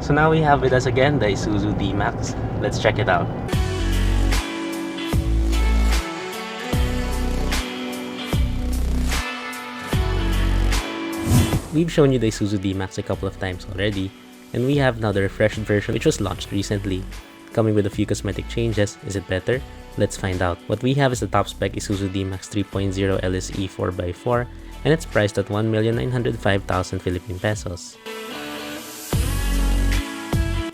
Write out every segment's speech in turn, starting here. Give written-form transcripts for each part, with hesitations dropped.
So now we have with us again the Isuzu D-MAX. Let's check it out. We've shown you the Isuzu D-MAX a couple of times already, and we have now the refreshed version which was launched recently. Coming with a few cosmetic changes. Is it better? Let's find out. What we have is the top spec Isuzu D-MAX 3.0 LSE 4x4, and it's priced at 1,905,000 Philippine pesos.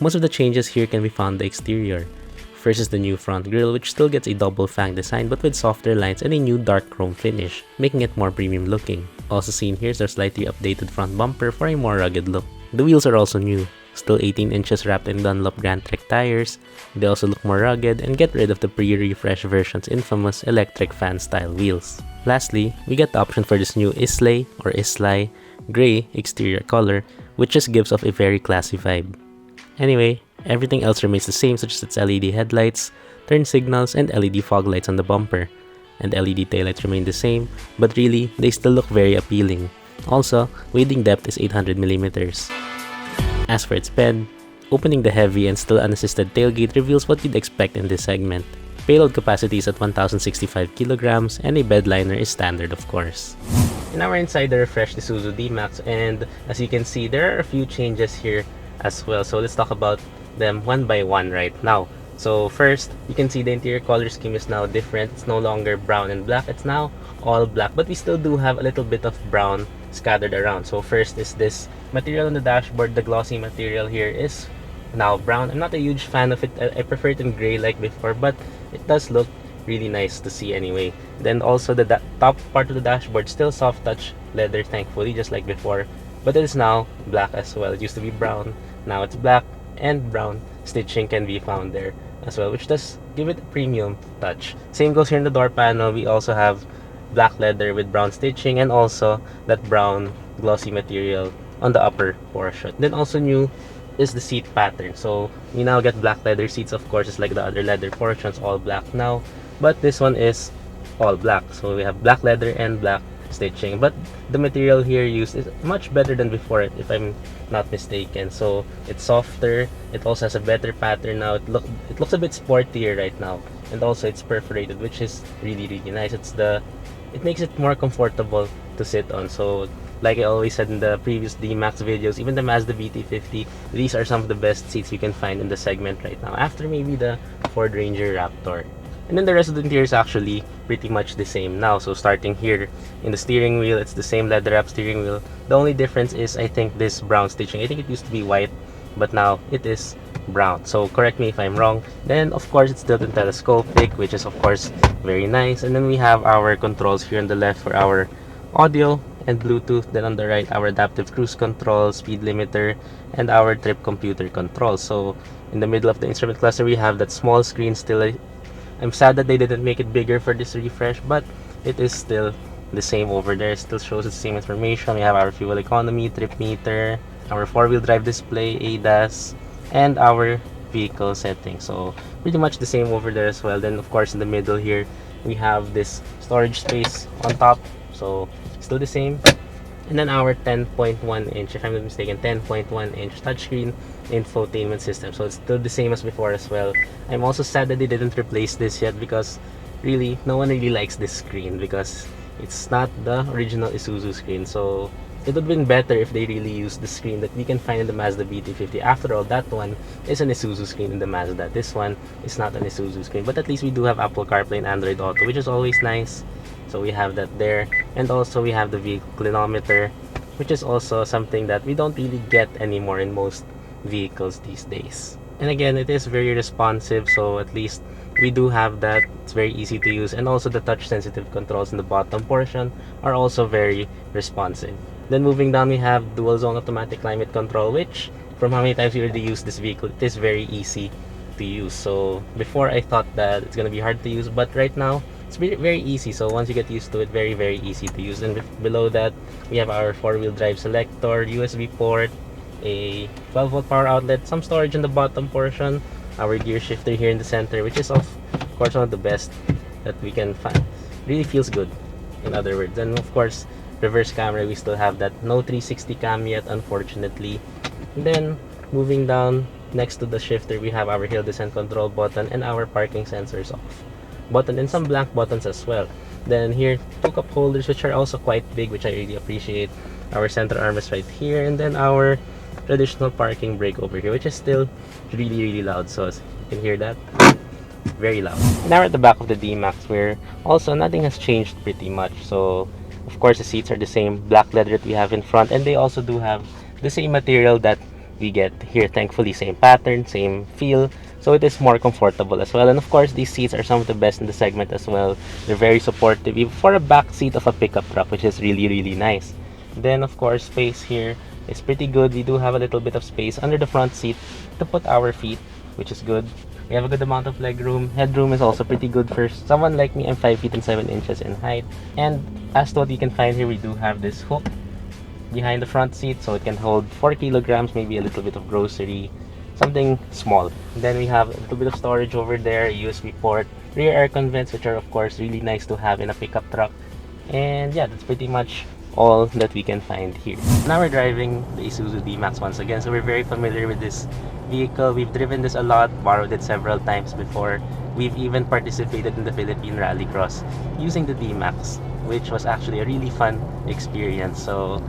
Most of the changes here can be found in the exterior. First is the new front grille, which still gets a double fang design but with softer lines and a new dark chrome finish, making it more premium looking. Also seen here is their slightly updated front bumper for a more rugged look. The wheels are also new, still 18 inches wrapped in Dunlop Grand Trek tires. They also look more rugged and get rid of the pre-refresh version's infamous electric fan style wheels. Lastly, we get the option for this new Islay or Islay gray exterior color, which just gives off a very classy vibe. Anyway, everything else remains the same, such as its LED headlights, turn signals, and LED fog lights on the bumper. And LED taillights remain the same, but really, they still look very appealing. Also, wading depth is 800mm. As for its bed, opening the heavy and still unassisted tailgate reveals what you'd expect in this segment. Payload capacity is at 1,065 kilograms, and a bed liner is standard of course. And now we're inside the refreshed Isuzu D-MAX, and as you can see, there are a few changes here as well. So let's talk about them one by one right now. So first, you can see the interior color scheme is now different. It's no longer brown and black, it's now all black, but we still do have a little bit of brown scattered around. So first is this material on the dashboard. The glossy material here is now brown. I'm not a huge fan of it. I prefer it in gray like before, but it does look really nice to see anyway. Then also the top part of the dashboard, still soft touch leather thankfully, just like before, but it is now black as well. It used to be brown, now it's black, and brown stitching can be found there as well, which does give it a premium touch. Same goes here in the door panel. We also have black leather with brown stitching and also that brown glossy material on the upper portion. Then also new is the seat pattern. So we now get black leather seats, of course. It's like the other leather portions, all black now, but this one is all black. So we have black leather and black stitching, but the material here used is much better than before, if I'm not mistaken. So it's softer, it also has a better pattern now. It looks a bit sportier right now, and also it's perforated, which is really nice. It makes it more comfortable to sit on. So like I always said in the previous D-MAX videos, even the Mazda BT50, these are some of the best seats you can find in the segment right now, after maybe the Ford Ranger Raptor. And then the rest of the interior is actually pretty much the same now. So starting here in the steering wheel, it's the same leather wrap steering wheel. The only difference is, I think, this brown stitching. I think it used to be white, but now it is brown. So correct me if I'm wrong. Then of course it's built-in telescopic, which is of course very nice. And then we have our controls here on the left for our audio and Bluetooth. Then on the right, our adaptive cruise control, speed limiter, and our trip computer control. So in the middle of the instrument cluster, we have that small screen still. I'm sad that they didn't make it bigger for this refresh, but it is still the same over there. It still shows the same information. We have our fuel economy, trip meter, our four-wheel drive display, ADAS, and our vehicle settings. So pretty much the same over there as well. Then of course in the middle here, we have this storage space on top. So still the same. And then our 10.1 inch, if I'm not mistaken, 10.1 inch touchscreen infotainment system. So it's still the same as before as well. I'm also sad that they didn't replace this yet, because really no one really likes this screen, because it's not the original Isuzu screen. So it would have been better if they really used the screen that we can find in the Mazda BT50. After all, that one is an Isuzu screen in the Mazda. This one is not an Isuzu screen, but at least we do have Apple CarPlay and Android Auto, which is always nice. So we have that there, and also we have the vehicle clinometer, which is also something that we don't really get anymore in most vehicles these days. And again, it is very responsive, so at least we do have that. It's very easy to use, and also the touch sensitive controls in the bottom portion are also very responsive. Then moving down, we have dual zone automatic climate control, which from how many times we already used this vehicle, it is very easy to use. So before I thought that it's gonna be hard to use, but right now it's very easy. So once you get used to it, very easy to use. And below that, we have our four-wheel drive selector, USB port, a 12-volt power outlet, some storage in the bottom portion, our gear shifter here in the center, which is of course one of the best that we can find. Really feels good, in other words. And of course, reverse camera, we still have that. No 360 cam yet, unfortunately. And then Moving down, next to the shifter, we have our hill descent control button and our parking sensors off button, and some blank buttons as well. Then here, two cup holders, which are also quite big, which I really appreciate. Our center armrest right here, and then our traditional parking brake over here, which is still really loud. So as you can hear that, very loud. Now we're at the back of the D-MAX, where also nothing has changed pretty much. So of course the seats are the same black leather that we have in front, and they also do have the same material that we get here. Thankfully, same pattern, same feel, so it is more comfortable as well. And of course these seats are some of the best in the segment as well. They're very supportive, even for a back seat of a pickup truck, which is really nice. Then of course space here is pretty good. We do have a little bit of space under the front seat to put our feet, which is good. We have a good amount of leg room. Headroom is also pretty good for someone like me. I'm 5 feet and 7 inches in height. And as to what you can find here, we do have this hook behind the front seat, so it can hold 4 kilograms, maybe a little bit of grocery, something small. Then we have a little bit of storage over there, a USB port, rear air con vents, which are of course really nice to have in a pickup truck. And yeah, that's pretty much all that we can find here. Now we're driving the Isuzu D-MAX once again, so we're very familiar with this vehicle. We've driven this a lot, borrowed it several times before. We've even participated in the Philippine Rallycross using the D-MAX, which was actually a really fun experience. So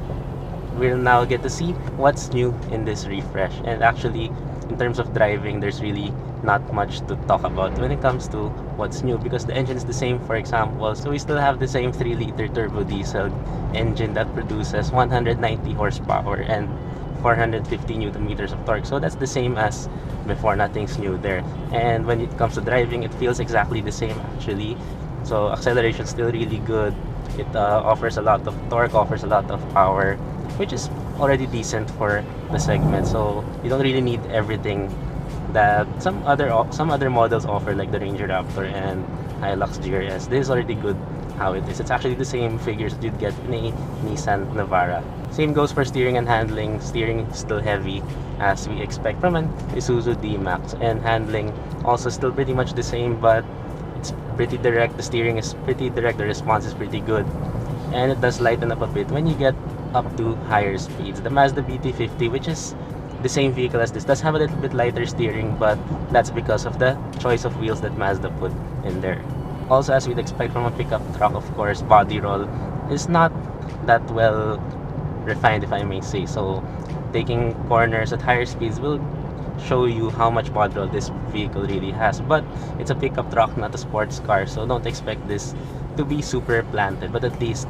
we'll now get to see what's new in this refresh. And actually, in terms of driving, there's really not much to talk about when it comes to what's new, because the engine is the same, for example. So we still have the same 3-liter turbo diesel engine that produces 190 horsepower and 450 newton meters of torque. So that's the same as before, nothing's new there. And when it comes to driving, it feels exactly the same actually. So acceleration still really good. It offers a lot of torque, offers a lot of power, which is already decent for the segment. So you don't really need everything that some other models offer, like the Ranger Raptor and Hilux GRS. This is already good how it is. It's actually the same figures that you'd get in a Nissan Navara. Same goes for steering and handling. Steering is still heavy as we expect from an Isuzu D-MAX, and handling also still pretty much the same, but it's pretty direct. The steering is pretty direct, the response is pretty good, and it does lighten up a bit when you get up to higher speeds. The Mazda BT50, which is the same vehicle as this, does have a little bit lighter steering, but that's because of the choice of wheels that Mazda put in there. Also, as we'd expect from a pickup truck, of course, body roll is not that well refined, if I may say. So taking corners at higher speeds will show you how much body roll this vehicle really has. But it's a pickup truck, not a sports car, so don't expect this to be super planted, but at least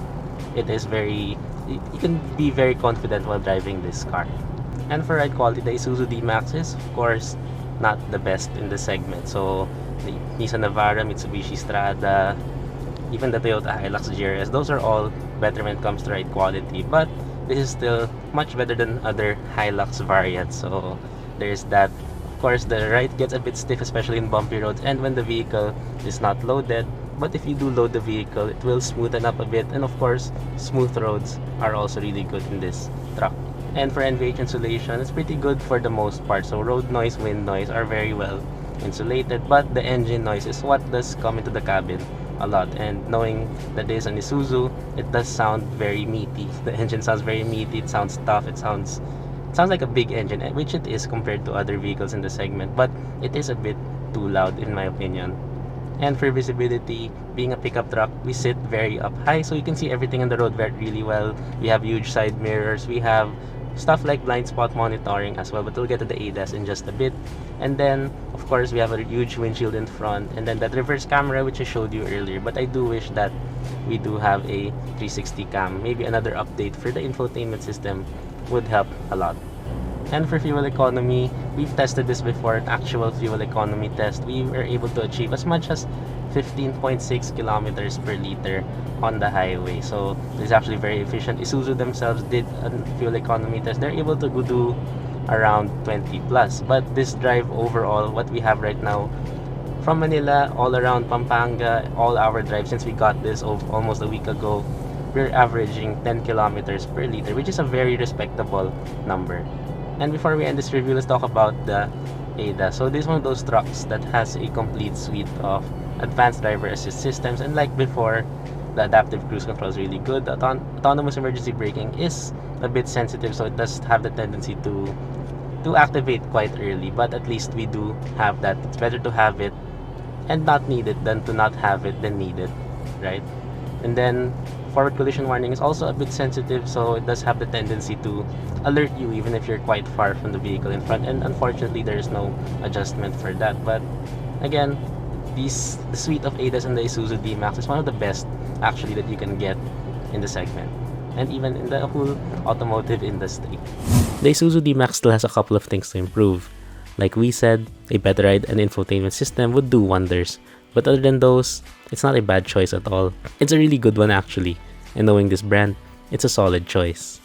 it is you can be very confident while driving this car. And for ride quality, the Isuzu D-MAX is of course not the best in the segment. So the Nissan Navara, Mitsubishi Strada, even the Toyota Hilux GRS, those are all better when it comes to ride quality, but this is still much better than other Hilux variants. So there's that. Of course, the ride gets a bit stiff, especially in bumpy roads and when the vehicle is not loaded. But if you do load the vehicle, it will smoothen up a bit. And of course, smooth roads are also really good in this truck. And for NVH insulation, it's pretty good for the most part. So road noise, wind noise are very well insulated. But the engine noise is what does come into the cabin a lot. And knowing that this is an Isuzu, it does sound very meaty. The engine sounds very meaty. It sounds tough. It sounds like a big engine, which it is compared to other vehicles in the segment. But it is a bit too loud in my opinion. And for visibility, being a pickup truck, we sit very up high, so you can see everything on the road really well. We have huge side mirrors. We have stuff like blind spot monitoring as well, but we'll get to the ADAS in just a bit. And then, of course, we have a huge windshield in front, and then that reverse camera, which I showed you earlier. But I do wish that we do have a 360 cam. Maybe another update for the infotainment system would help a lot. And for fuel economy, we've tested this before, an actual fuel economy test. We were able to achieve as much as 15.6 kilometers per liter on the highway. So this is actually very efficient. Isuzu themselves did a fuel economy test. They're able to do around 20 plus. But this drive overall, what we have right now, from Manila all around Pampanga, all our drives since we got this almost a week ago, we're averaging 10 kilometers per liter, which is a very respectable number. And before we end this review, let's talk about the ADAS. So this is one of those trucks that has a complete suite of advanced driver assist systems, and like before, the adaptive cruise control is really good. The autonomous emergency braking is a bit sensitive, so it does have the tendency to to activate quite early, but at least we do have that. It's better to have it and not need it than to not have it than need it, right? And then forward collision warning is also a bit sensitive, so it does have the tendency to alert you even if you're quite far from the vehicle in front, and unfortunately there is no adjustment for that. But again, the suite of ADAS in the Isuzu D-MAX is one of the best actually that you can get in the segment, and even in the whole automotive industry. The Isuzu D-MAX still has a couple of things to improve. Like we said, a better ride and infotainment system would do wonders. But other than those, it's not a bad choice at all. It's a really good one actually. And knowing this brand, it's a solid choice.